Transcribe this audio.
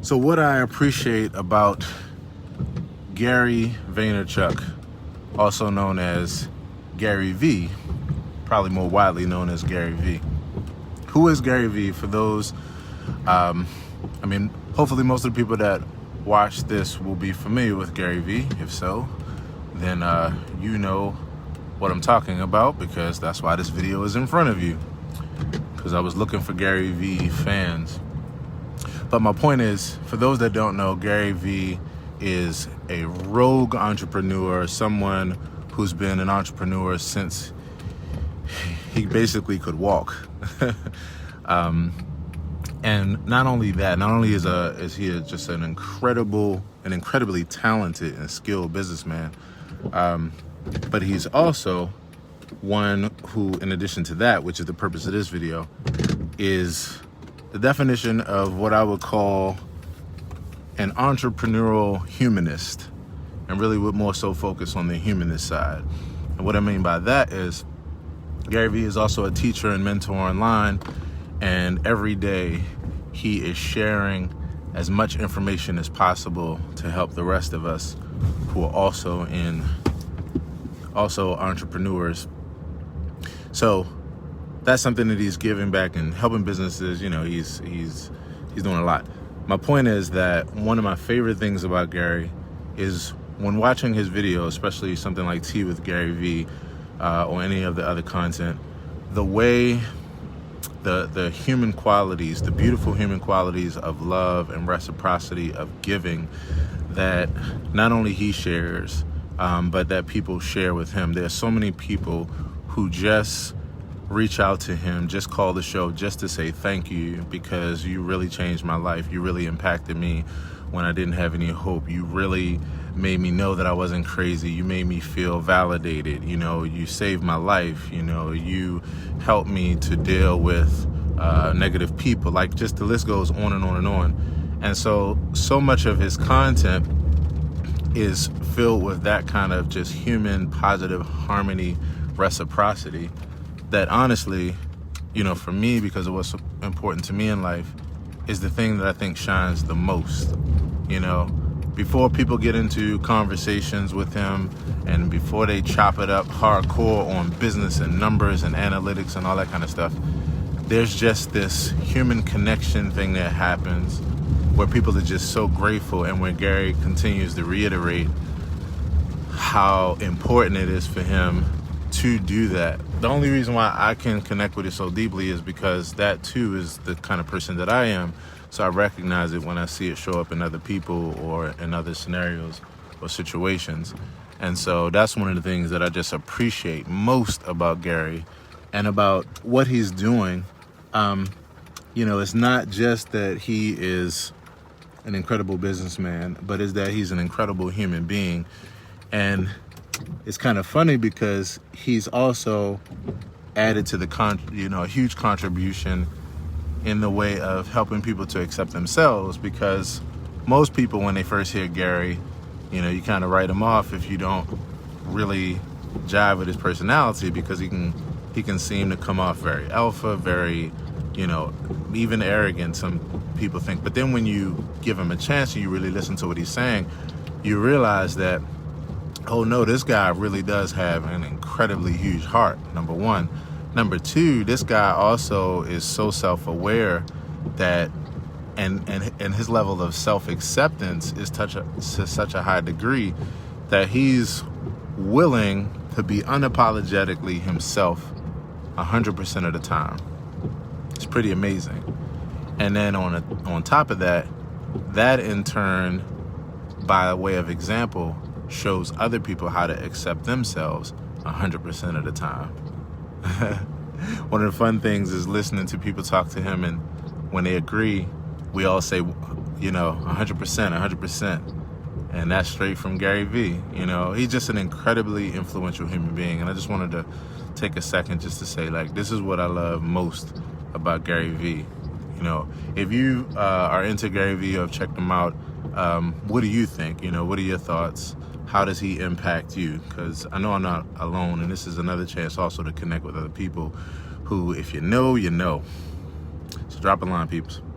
So what I appreciate about Gary Vaynerchuk, also known as Gary V, probably more widely known as Gary V. Who is Gary V? For those, hopefully most of the people that watch this will be familiar with Gary V. If so, then you know what I'm talking about, because that's why this video is in front of you, because I was looking for Gary V fans. But my point is, for those that don't know, Gary V is a rogue entrepreneur, someone who's been an entrepreneur since he basically could walk. And not only that, not only is he just an incredibly talented and skilled businessman, but he's also one who, in addition to that, which is the purpose of this video, is the definition of what I would call an entrepreneurial humanist, and really would more so focus on the humanist side. And what I mean by that is Gary Vee is also a teacher and mentor online, and every day he is sharing as much information as possible to help the rest of us who are also entrepreneurs. So that's something that he's giving back and helping businesses. You know, he's doing a lot. My point is that one of my favorite things about Gary is when watching his video, especially something like Tea with Gary V, or any of the other content, the way the human qualities, the beautiful human qualities of love and reciprocity, of giving, that not only he shares, but that people share with him. There are so many people who just reach out to him, just call the show just to say thank you, because you really changed my life. You really impacted me when I didn't have any hope. You really made me know that I wasn't crazy. You made me feel validated. You know, you saved my life. You know, you helped me to deal with negative people. Like, just the list goes on and on and on. And so much of his content is filled with that kind of just human, positive harmony, reciprocity, that honestly, you know, for me, because of what's important to me in life, is the thing that I think shines the most. You know, before people get into conversations with him and before they chop it up hardcore on business and numbers and analytics and all that kind of stuff, there's just this human connection thing that happens where people are just so grateful, and where Gary continues to reiterate how important it is for him to do that. The only reason why I can connect with it so deeply is because that too is the kind of person that I am. So I recognize it when I see it show up in other people or in other scenarios or situations. And so that's one of the things that I just appreciate most about Gary and about what he's doing. You know, it's not just that he is an incredible businessman, but is that he's an incredible human being. And it's kind of funny because he's also added to a huge contribution in the way of helping people to accept themselves, because most people, when they first hear Gary, you know, you kind of write him off if you don't really jive with his personality, because he can seem to come off very alpha, very, you know, even arrogant, some people think. But then when you give him a chance and you really listen to what he's saying, you realize that, oh no, this guy really does have an incredibly huge heart, number one. Number two, this guy also is so self-aware that, and his level of self-acceptance is to such a high degree that he's willing to be unapologetically himself 100% of the time. It's pretty amazing. And then on top of that, that in turn, by way of example, shows other people how to accept themselves 100% of the time. One of the fun things is listening to people talk to him, and when they agree, we all say, you know, 100%, 100%. And that's straight from Gary Vee. You know, he's just an incredibly influential human being. And I just wanted to take a second just to say, like, this is what I love most about Gary Vee. You know, if you are into Gary Vee or have checked him out, what do you think? You know, what are your thoughts? How does he impact you? Because I know I'm not alone, and this is another chance also to connect with other people who, if you know, you know. So drop a line, peeps.